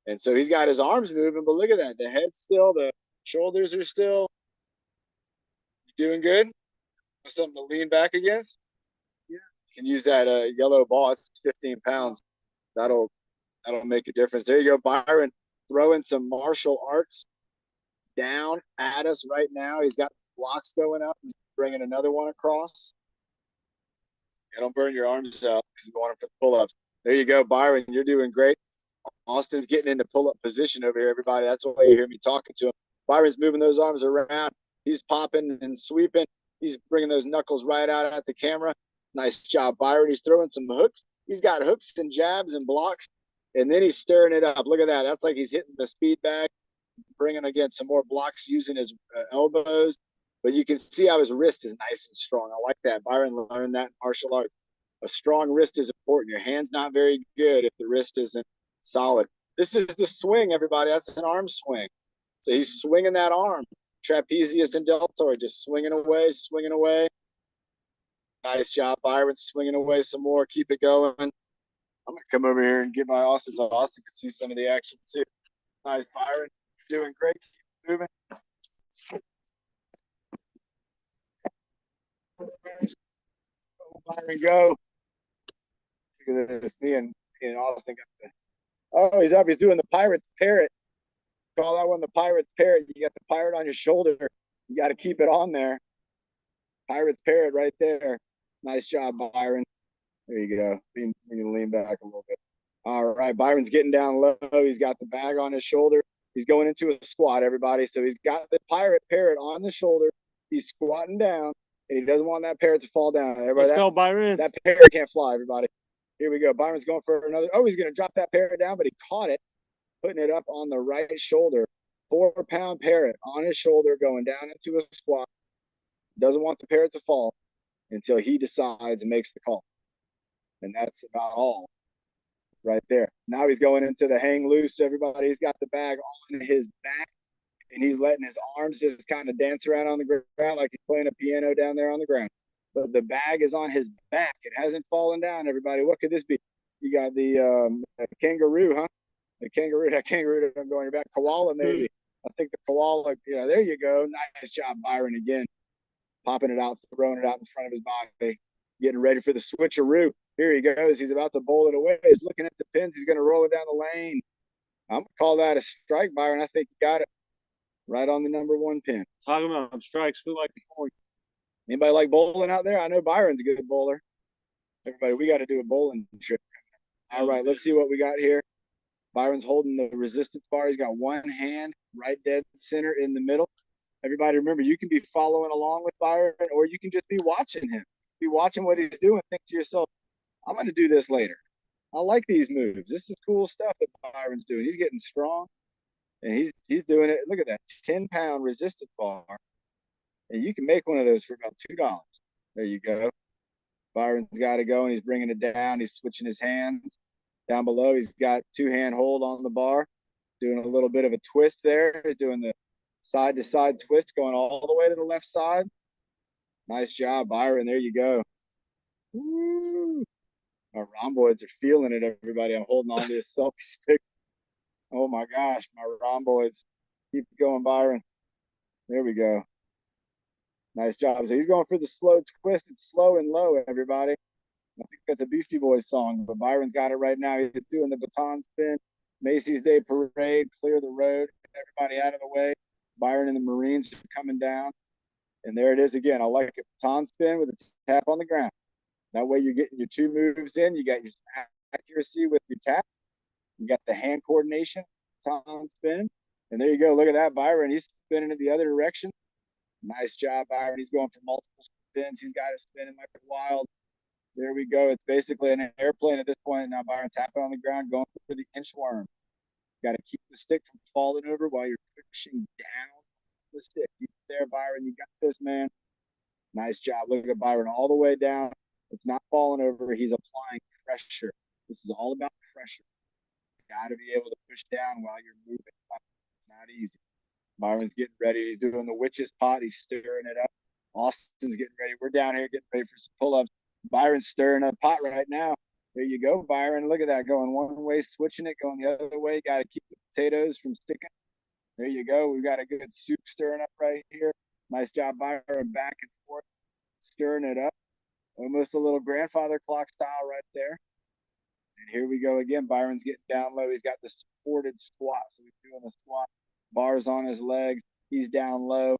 And so he's got his arms moving, but look at that. The head's still, the shoulders are still. You doing good? Something to lean back against? Yeah. You can use that yellow ball. It's 15 pounds. That'll make a difference. There you go, Byron, throwing some martial arts down at us right now. He's got blocks going up. He's bringing another one across. Yeah, don't burn your arms out because you want them for the pull-ups. There you go, Byron. You're doing great. Austin's getting into pull-up position over here, everybody. That's why you hear me talking to him. Byron's moving those arms around. He's popping and sweeping. He's bringing those knuckles right out at the camera. Nice job, Byron. He's throwing some hooks. He's got hooks and jabs and blocks, and then he's stirring it up. Look at that. That's like he's hitting the speed bag, bringing, again, some more blocks using his elbows. But you can see how his wrist is nice and strong. I like that. Byron learned that in martial arts. A strong wrist is important. Your hand's not very good if the wrist isn't solid. This is the swing, everybody. That's an arm swing. So he's swinging that arm. Trapezius and deltoid, just swinging away, swinging away. Nice job, Byron, swinging away some more. Keep it going. I'm going to come over here and get my Austin so Austin can see some of the action too. Nice, Byron. Doing great. Keep moving. Byron, go. Look at this. Me and Austin got the. Oh, he's up. He's doing the Pirate's Parrot. Call that one the Pirate's Parrot. You got the pirate on your shoulder. You got to keep it on there. Pirate's Parrot right there. Nice job, Byron. There you go. You can lean back a little bit. All right, Byron's getting down low. He's got the bag on his shoulder. He's going into a squat, everybody. So he's got the Pirate Parrot on the shoulder. He's squatting down, and he doesn't want that parrot to fall down. Everybody, Let's go, Byron. That parrot can't fly, everybody. Here we go. Byron's going for another. Oh, he's going to drop that parrot down, but he caught it, putting it up on the right shoulder. 4-pound parrot on his shoulder, going down into a squat. Doesn't want the parrot to fall until he decides and makes the call. And that's about all right there. Now he's going into the hang loose, everybody. He's got the bag on his back, and he's letting his arms just kind of dance around on the ground like he's playing a piano down there on the ground. But the bag is on his back. It hasn't fallen down, everybody. What could this be? You got the kangaroo, huh? That kangaroo that I'm going back. Koala, maybe. I think the koala, there you go. Nice job, Byron, again. Popping it out, throwing it out in front of his body, getting ready for the switcheroo. Here he goes. He's about to bowl it away. He's looking at the pins. He's going to roll it down the lane. I'm going to call that a strike, Byron. I think he got it right on the number 1 pin. Talking about strikes, who like the point? Anybody like bowling out there? I know Byron's a good bowler. Everybody, we got to do a bowling trip. All right, let's see what we got here. Byron's holding the resistance bar. He's got one hand right dead center in the middle. Everybody remember, you can be following along with Byron, or you can just be watching him. Be watching what he's doing. Think to yourself, I'm going to do this later. I like these moves. This is cool stuff that Byron's doing. He's getting strong, and he's doing it. Look at that 10-pound resistance bar, and you can make one of those for about $2. There you go. Byron's got to go, and he's bringing it down. He's switching his hands. Down below, he's got 2-hand hold on the bar, doing a little bit of a twist there, doing the side-to-side twist, going all the way to the left side. Nice job, Byron. There you go. Woo. Our rhomboids are feeling it, everybody. I'm holding on to this selfie stick. Oh, my gosh, my rhomboids. Keep going, Byron. There we go. Nice job. So he's going for the slow twist. It's slow and low, everybody. I think that's a Beastie Boys song, but Byron's got it right now. He's doing the baton spin. Macy's Day Parade, clear the road, get everybody out of the way. Byron and the Marines are coming down. And there it is again. I like it. Baton spin with a tap on the ground. That way you're getting your 2 moves in. You got your accuracy with your tap. You got the hand coordination, baton spin. And there you go. Look at that, Byron. He's spinning it the other direction. Nice job, Byron. He's going for multiple spins. He's got it spinning like wild. There we go. It's basically an airplane at this point. Now Byron's tapping on the ground, going for the inchworm. Got to keep the stick from falling over while you're pushing down the stick. Keep it there, Byron. You got this, man. Nice job. Look at Byron all the way down. It's not falling over. He's applying pressure. This is all about pressure. You got to be able to push down while you're moving. It's not easy. Byron's getting ready. He's doing the witch's pot. He's stirring it up. Austin's getting ready. We're down here getting ready for some pull-ups. Byron's stirring a pot right now. There you go, Byron. Look at that. Going one way, switching it, going the other way. Got to keep the potatoes from sticking. There you go. We've got a good soup stirring up right here. Nice job, Byron. Back and forth, stirring it up. Almost a little grandfather clock style right there. And here we go again. Byron's getting down low. He's got the supported squat. So he's doing a squat. Bars on his legs. He's down low.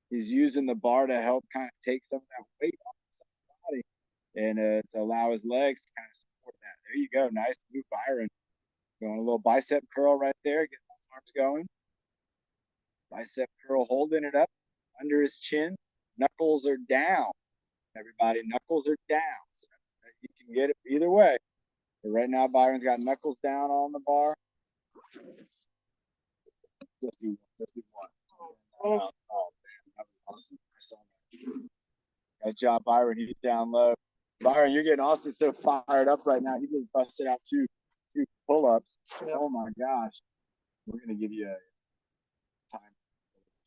He's using the bar to help kind of take some of that weight off his body and to allow his legs to kind of support that. There you go. Nice move, Byron. Going a little bicep curl right there. Getting those arms going. Bicep curl, holding it up under his chin. Knuckles are down. Everybody, knuckles are down. So you can get it either way. But right now, Byron's got knuckles down on the bar. Let's do one. Oh, man, that was awesome. I saw that. Nice job, Byron. He's down low. Byron, you're getting Austin so fired up right now. He just busted out two pull-ups. Yeah. Oh my gosh. We're gonna give you a time.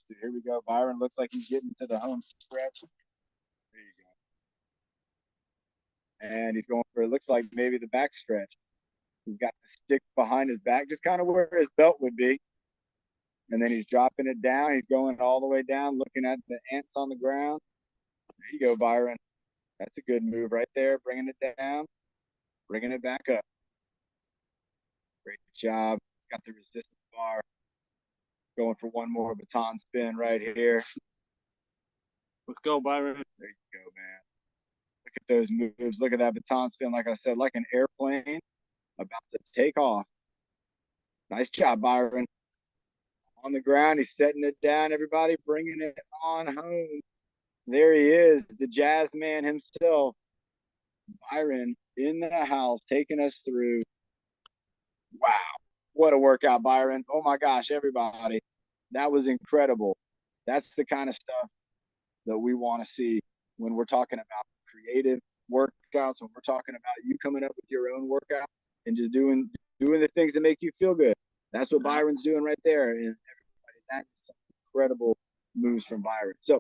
So here we go. Byron looks like he's getting to the home stretch. There you go. And he's going for, it looks like maybe the back stretch. He's got the stick behind his back, just kind of where his belt would be. And then he's dropping it down. He's going all the way down, looking at the ants on the ground. There you go, Byron. That's a good move right there. Bringing it down, bringing it back up. Great job. He's got the resistance bar. Going for one more baton spin right here. Let's go, Byron. There you go, man. Look at those moves. Look at that baton spin. Like I said, like an airplane about to take off. Nice job, Byron. On the ground, he's setting it down. Everybody bringing it on home. There he is, the jazz man himself. Byron in the house, taking us through. Wow. What a workout, Byron. Oh my gosh, everybody. That was incredible. That's the kind of stuff that we want to see when we're talking about creative workouts, when we're talking about you coming up with your own workout and just doing the things that make you feel good. That's what Byron's doing right there. And everybody, that's some incredible moves from Byron. So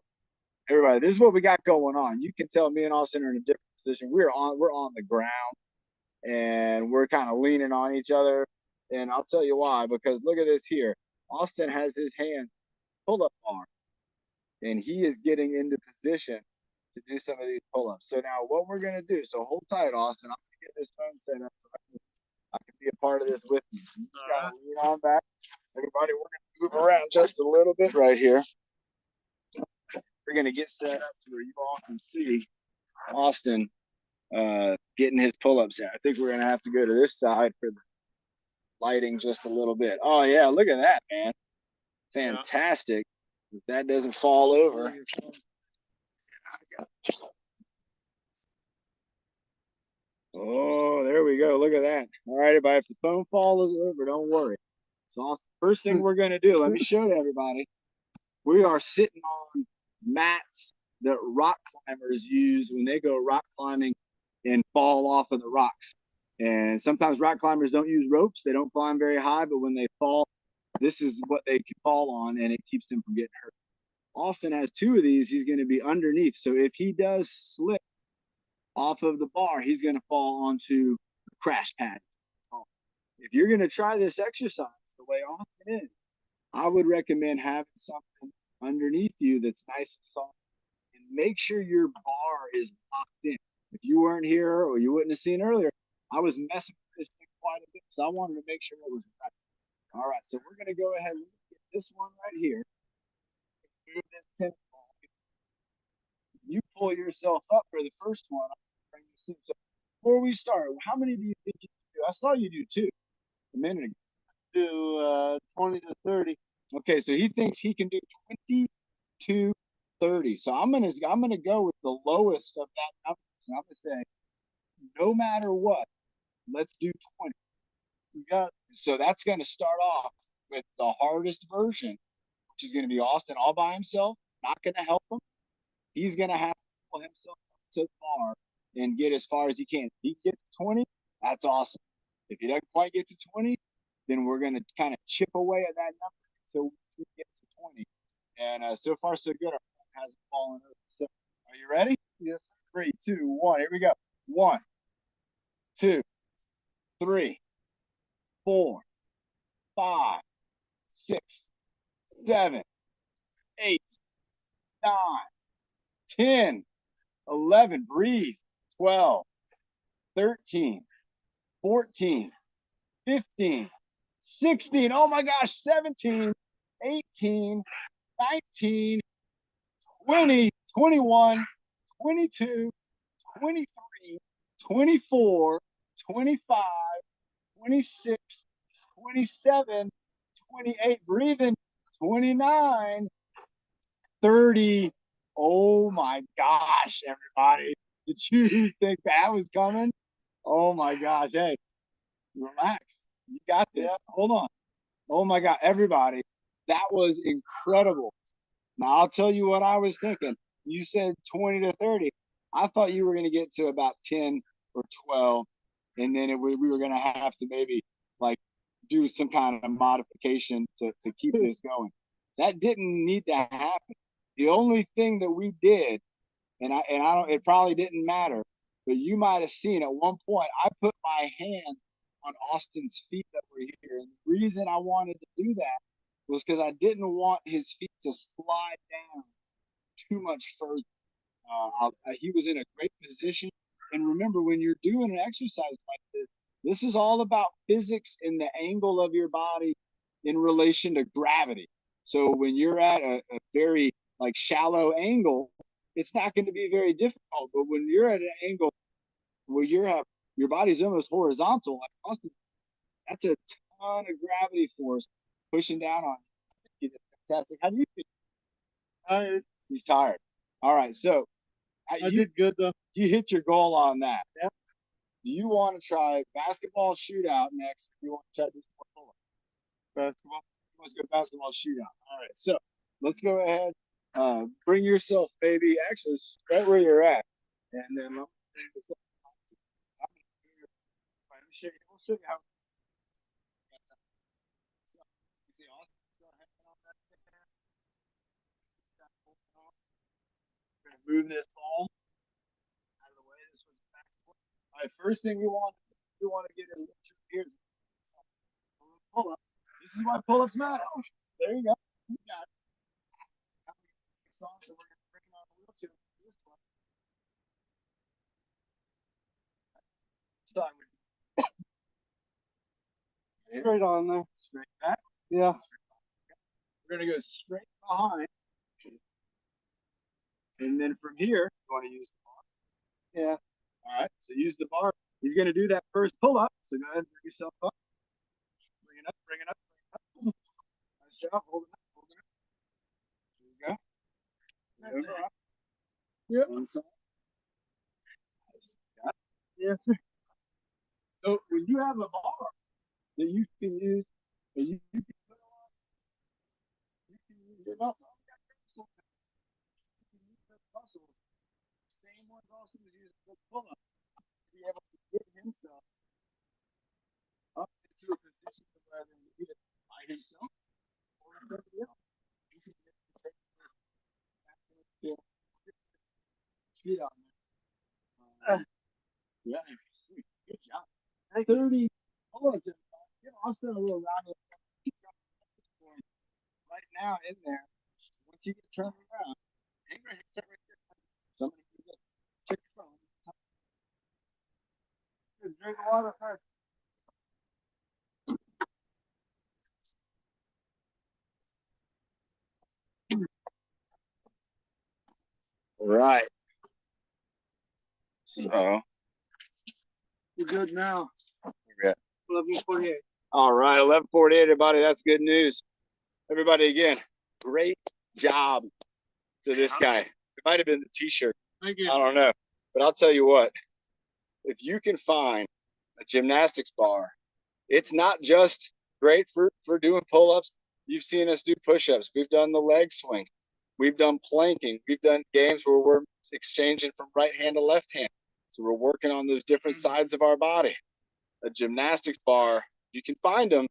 everybody, this is what we got going on. You can tell me and Austin are in a different position. We're on the ground. and we're kind of leaning on each other. And I'll tell you why, because look at this here. Austin has his hand pull-up bar, and he is getting into position to do some of these pull-ups. So now what we're gonna do, so hold tight, Austin. I'm gonna get this phone set up so I can be a part of this with you. You just gotta lean on back. Everybody, we're gonna move around just a little bit right here. We're gonna get set up to where you all can see Austin getting his pull-ups in. I think we're gonna have to go to this side for the lighting just a little bit. Oh yeah, look at that, man. Fantastic. If that doesn't fall over. Oh, there we go. Look at that. All right, everybody. If the phone falls over, don't worry. So first thing we're gonna do, let me show everybody. We are sitting on mats that rock climbers use when they go rock climbing and fall off of the rocks. And sometimes rock climbers don't use ropes. They don't climb very high, but when they fall, this is what they can fall on, and it keeps them from getting hurt. Austin has 2 of these. He's going to be underneath. So if he does slip off of the bar, he's going to fall onto the crash pad. If you're going to try this exercise the way Austin is, I would recommend having something underneath you that's nice and soft, and make sure your bar is locked in. If you weren't here or you wouldn't have seen earlier, I was messing with this thing quite a bit because I wanted to make sure it was right. All right, so we're going to go ahead and get this one right here. Move this tennis ball. You pull yourself up for the first one. Bring this in. So before we start, how many do you think you can do? I saw you do 2 a minute ago. Do 20 to 30. Okay, so he thinks he can do 20 to 30. So I'm gonna go with the lowest of that number. So I'm gonna say, no matter what, let's do 20. You got So that's gonna start off with the hardest version, which is gonna be Austin all by himself, not gonna help him. He's gonna have to pull himself up to the bar and get as far as he can. If he gets 20, that's awesome. If he doesn't quite get to 20, then we're gonna kind of chip away at that number until we get to 20. And so far so good. Our phone hasn't fallen over. So are you ready? Yes. 3, 2, 1. Here we go. 1, 2, 3, 4, 5, 6, 7, 8, 9, 10, 11. Breathe. 12, 13, 14, 15, 16. Oh my gosh. 17, 18, 19, 20, 21, 22, 23, 24, 25, 26, 27, 28, breathing, 29, 30. Oh my gosh, everybody. Did you think that was coming? Oh my gosh. Hey, relax. You got this. Hold on. Oh my God, everybody. That was incredible. Now, I'll tell you what I was thinking. You said 20 to 30. I thought you were going to get to about 10 or 12, and then we were going to have to maybe like do some kind of modification to keep this going. That didn't need to happen. The only thing that we did, and I don't, it probably didn't matter, but you might have seen at one point, I put my hands on Austin's feet that were here. And the reason I wanted to do that was because I didn't want his feet to slide down too much further. He was in a great position. And remember, when you're doing an exercise like this is all about physics and the angle of your body in relation to gravity. So when you're at a very like shallow angle, it's not going to be very difficult. But when you're at an angle where your body's almost horizontal, like Austin, that's a ton of gravity force pushing down on you. Fantastic. How do you feel? He's tired. All right, so I did good though. you hit your goal on that. Yep. Do you want to try basketball shootout next? Or do you want to try this one? Basketball. Let's go basketball shootout. All right, so let's go ahead. Bring yourself, baby. Actually, right where you're at, and then let me show you. We'll show you how. Move this ball out of the way. This was basketball. All right, first thing we want you want to get in, here's pull up. This is why pull ups matter. There you go. You got it. So we're going to bring on a wheelchair. This one. Side with straight on there. Straight back. Yeah. We're going to go straight behind. And then from here, you want to use the bar. Yeah. All right. So use the bar. He's going to do that first pull up. So go ahead and bring yourself up. Bring it up, bring it up, bring it up. Nice job. Hold it up, hold it up. There you go. Over up. Yep. Yeah. So when you have a bar that you can use, and you can put on, you can use your muscle. You can use those muscles. Same ones also is used for pull up. To be able to get himself up into a position where he can either by himself or somebody else. You can get on there. Yeah, sweet. Good job. 30. Hold on, give Austin a little round of applause. Right now in there. Once you get turned around, hang right here, right there. Somebody can get check your phone. Drink water first. Right. So you're good now. We're good. 11:48. All right, 11:48, everybody. That's good news. Everybody, again, great job to this guy. It might have been the t-shirt. Thank you. I don't know. But I'll tell you what, if you can find a gymnastics bar, it's not just great for doing pull-ups. You've seen us do push-ups. We've done the leg swings. We've done planking. We've done games where we're exchanging from right hand to left hand. So we're working on those different sides of our body. A gymnastics bar, you can find them.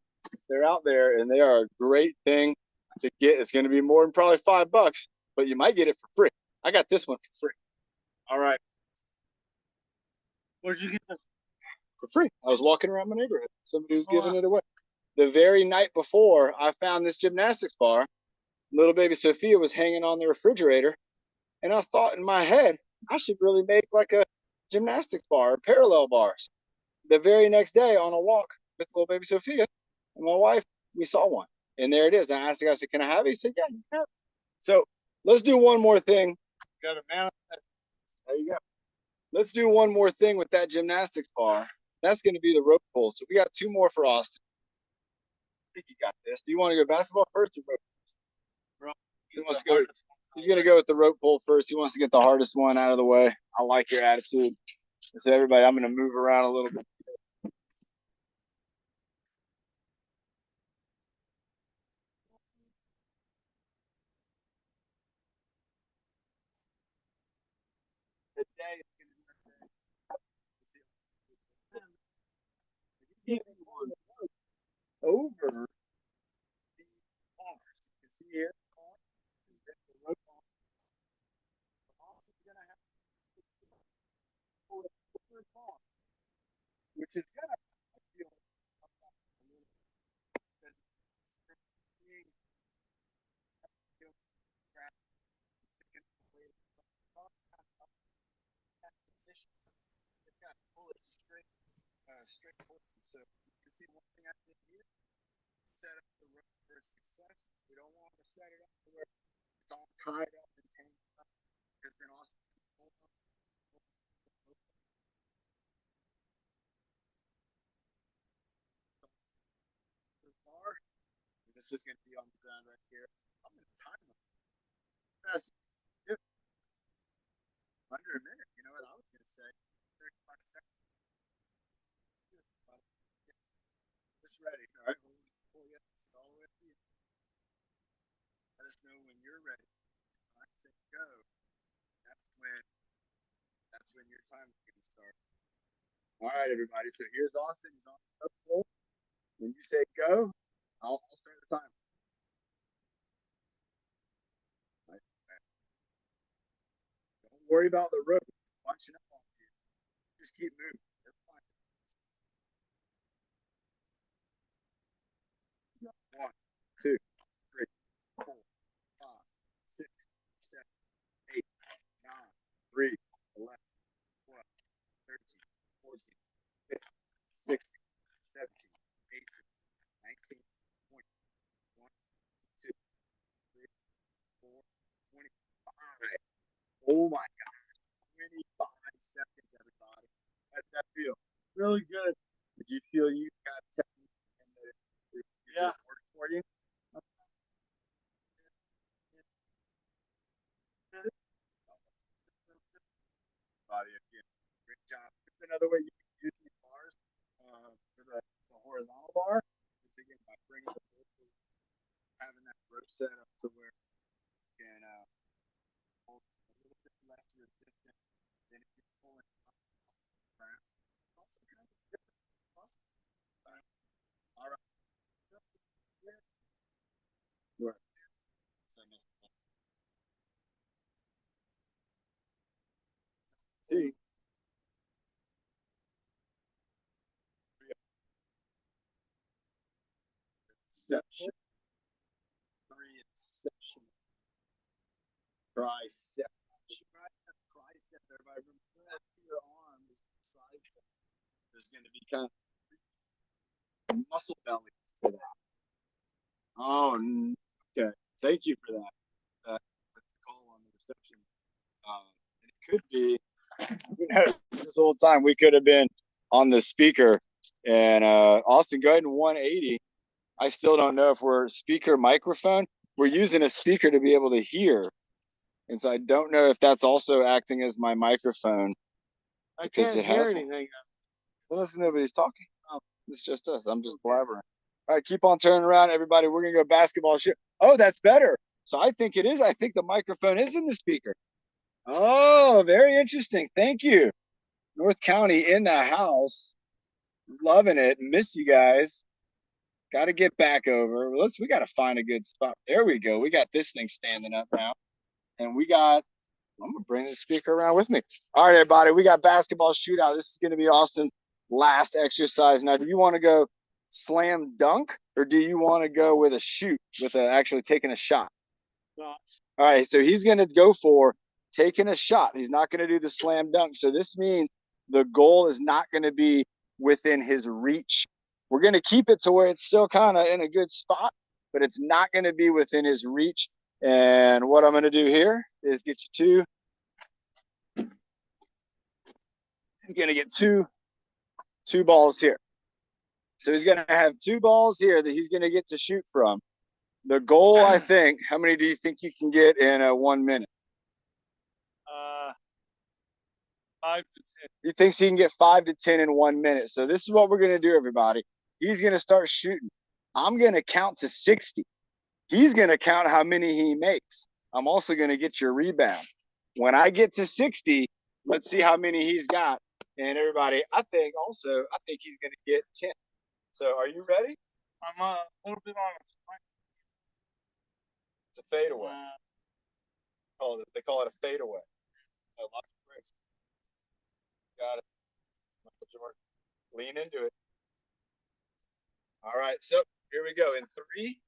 They're out there, and they are a great thing to get. It's going to be more than probably $5, but you might get it for free. I got this one for free. All right. Where'd you get this? For free. I was walking around my neighborhood. Somebody was giving it away. The very night before I found this gymnastics bar, little baby Sophia was hanging on the refrigerator, and I thought in my head, I should really make like a gymnastics bar, or parallel bars. The very next day on a walk with little baby Sophia and my wife, we saw one. And there it is. And I asked the guy, I said, can I have it? He said, yeah, you can have it. So let's do one more thing. Got a man. There you go. Let's do one more thing with that gymnastics bar. That's going to be the rope pull. So we got two more for Austin. I think you got this. Do you want to go basketball first or rope? He wants to go. He's going to go with the rope pull first. He wants to get the hardest one out of the way. I like your attitude. So everybody, I'm going to move around a little bit. Today is going to be over the bars. You can see here. Also going to have which is going to feel straight, straight forward. So you can see one thing I did here. Set up the rope for success. We don't want to set it up to where it's all tied up and tangled up. Because then also the bar. This is going to be on the ground right here. I'm going to time it. Fast. Under a minute. You know what I was going to say? 35 seconds. Just ready. All right. We'll pull you all the way up to you. Let us know when you're ready. When I say go, that's when your time is going to start. All right, everybody. So here's Austin. He's on the rope. When you say go, I'll start the time. Don't worry about the rope punching up on you. Just keep moving. 2, 3, 4, 5, 6, 7, 8, 9, 3, 11, 12, 13, 14, 15, 16, 17, 18, 19, 20, 21, 22, 23, 24, 25. Oh my God. 25 seconds, everybody. How did that feel? Really good. Did you feel you got technique and that it Yeah. just worked for you? Body again. Great job. Here's another way you can use these bars for the horizontal bar. It's again by bringing the board, having that rope set up to where you can hold a little bit less resistance than if you're pulling up around. Also kind of different muscle. All right. Right. So I missed that. See. Inception. Three inception. Tricep. Tricep. Everybody remember that your arm is tricep. There's going to be kind of muscle belly to that. Oh, okay. Thank you for that. That's the call on the reception. And it could be, this whole time we could have been on the speaker. And Austin, go ahead and 180. I still don't know if we're speaker microphone. We're using a speaker to be able to hear. And so I don't know if that's also acting as my microphone. I Because can't it hear has one. anything. Well, listen, nobody's talking. Oh, it's just us. I'm just blabbering. All right, keep on turning around, everybody. We're going to go basketball shoot. Oh, that's better. So I think it is. I think the microphone is in the speaker. Oh, very interesting. Thank you. North County in the house. Loving it. Miss you guys. Got to get back over. We got to find a good spot. There we go. We got this thing standing up now. And I'm going to bring the speaker around with me. All right, everybody. We got basketball shootout. This is going to be Austin's last exercise. Now, do you want to go slam dunk or do you want to go with a shoot with actually taking a shot? Shot. All right, so he's going to go for taking a shot. He's not going to do the slam dunk. So this means the goal is not going to be within his reach. We're going to keep it to where it's still kind of in a good spot, but it's not going to be within his reach. And what I'm going to do here is get you he's going to get two balls here. So he's going to have two balls here that he's going to get to shoot from. The goal, I think, how many do you think you can get in 1 minute? 5 to 10. He thinks he can get 5 to 10 in 1 minute. So this is what we're going to do, everybody. He's going to start shooting. I'm going to count to 60. He's going to count how many he makes. I'm also going to get your rebound. When I get to 60, let's see how many he's got. And everybody, I think he's going to get 10. So are you ready? I'm a little bit on a sprint. It's a fadeaway. They call it a fadeaway. A lot of bricks. Got it. Michael Jordan. Lean into it. All right, so here we go. In 3,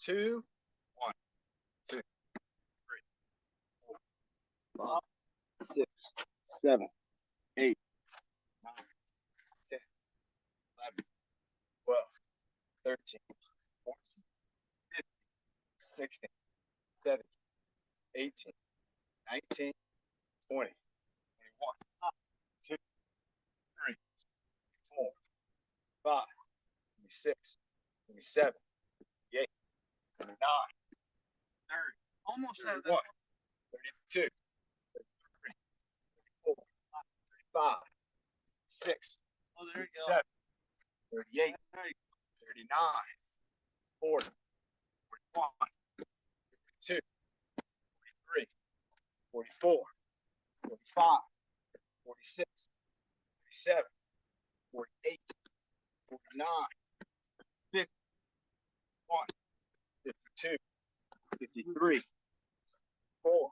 2, 1, 2, 3, 4, 5, 6, 7, 8, 9, 10, 11, 12, 13, 14, 15, 16, 17, 18, 19, 20, 21, 2, 3, 4, 5, 26, 27, 28, 29, 30, Almost had 31, 32, 33, 34, 35, 6, Oh, there you go. 37, 38, 39, 40, 41, 42, 43, 44, 45, 46, 47, 48, 49, 50, 51, 52, 53, 54,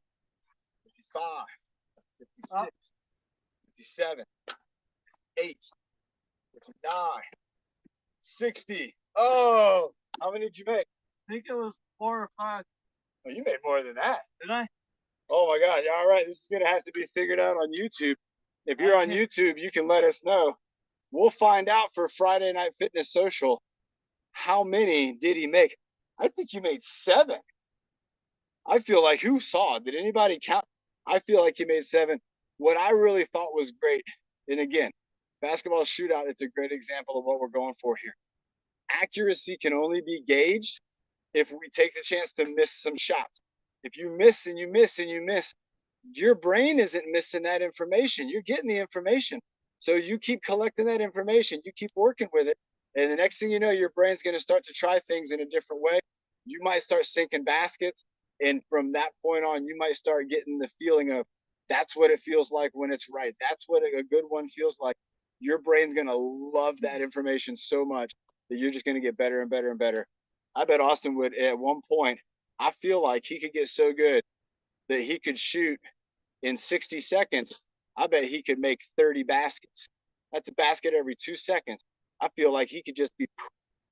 55, 56, 57, 58, 59, 60. Oh, how many did you make? think it was 4 or 5. Oh, you made more than that. Did I? Oh my God. All right. This is going to have to be figured out on YouTube. If you're on Okay. YouTube, you can let us know. We'll find out for Friday Night Fitness Social. How many did he make? I think you made 7. I feel like who saw? Did anybody count? I feel like he made 7. What I really thought was great, and again, basketball shootout, it's a great example of what we're going for here. Accuracy can only be gauged if we take the chance to miss some shots. If you miss and you miss and you miss, your brain isn't missing that information. You're getting the information. So you keep collecting that information, you keep working with it. And the next thing you know, your brain's going to start to try things in a different way. You might start sinking baskets. And from that point on, you might start getting the feeling of that's what it feels like when it's right. That's what a good one feels like. Your brain's going to love that information so much that you're just going to get better and better and better. I bet Austin would at one point, I feel like he could get so good that he could shoot in 60 seconds. I bet he could make 30 baskets. That's a basket every 2 seconds. I feel like he could just be.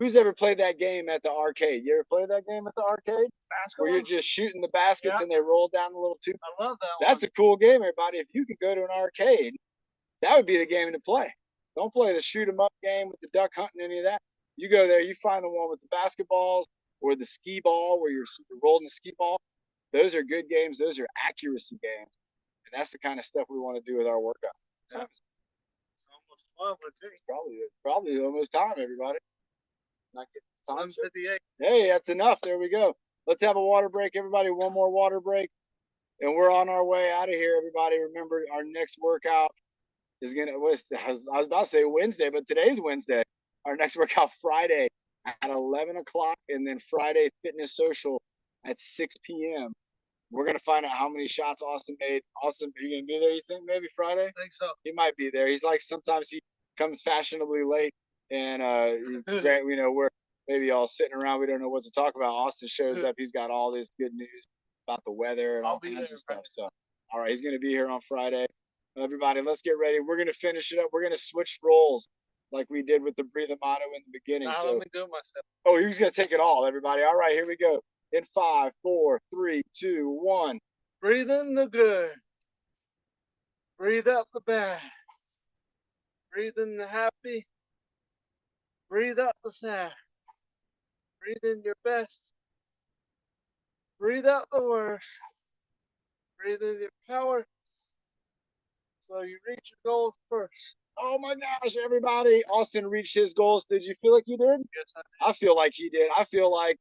Who's ever played that game at the arcade? You ever played that game at the arcade? Basketball? Where you're just shooting the baskets and they roll down the little tube? I love that That's one. a cool game, everybody. If you could go to an arcade, that would be the game to play. Don't play the shoot 'em up game with the duck hunting, any of that. You go there, you find the one with the basketballs or the skee ball where you're rolling the skee ball. Those are good games. Those are accuracy games. And that's the kind of stuff we want to do with our workouts. Yeah. It's almost 12, I think. It's probably almost time, everybody. Not getting time. 11:58. Hey, that's enough. There we go. Let's have a water break, everybody. One more water break. And we're on our way out of here, everybody. Remember, our next workout is going to, I was about to say Wednesday, but today's Wednesday. Our next workout Friday at 11 o'clock, and then Friday Fitness Social at 6 p.m. We're going to find out how many shots Austin made. Austin, are you going to be there, you think, maybe Friday? I think so. He might be there. He's like, sometimes he comes fashionably late, and you know, we're maybe all sitting around, we don't know what to talk about. Austin shows up, he's got all this good news about the weather and all kinds of stuff. So all right, he's going to be here on Friday. Everybody, let's get ready. We're going to finish it up. We're going to switch roles like we did with the Breathe the Motto in the beginning. Now So let me do it myself. oh, he's going to take it all, everybody. All right, here we go. In 5, 4, 3, 2, 1. Breathe in the good. Breathe out the bad. Breathe in the happy. Breathe out the sad. Breathe in your best. Breathe out the worst. Breathe in your power. So you reach your goals first. Oh my gosh, everybody. Austin reached his goals. Did you feel like you did? Yes, I I feel like he did. I feel like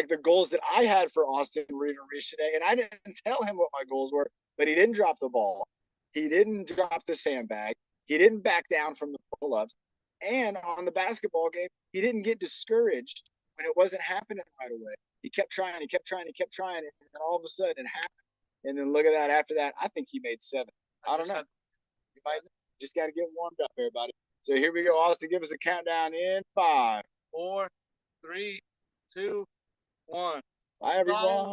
the goals that I had for Austin were even reached today. And I didn't tell him what my goals were, but he didn't drop the ball. He didn't drop the sandbag. He didn't back down from the pull-ups. And on the basketball game, he didn't get discouraged when it wasn't happening right away. He kept trying, he kept trying, he kept trying, and then all of a sudden it happened. And then look at that. After that, I think he made 7. I don't just know. had- You might just got to get warmed up, everybody. So here we go. Austin, give us a countdown in 5. 4, 3, 2, 1. Bye, everyone.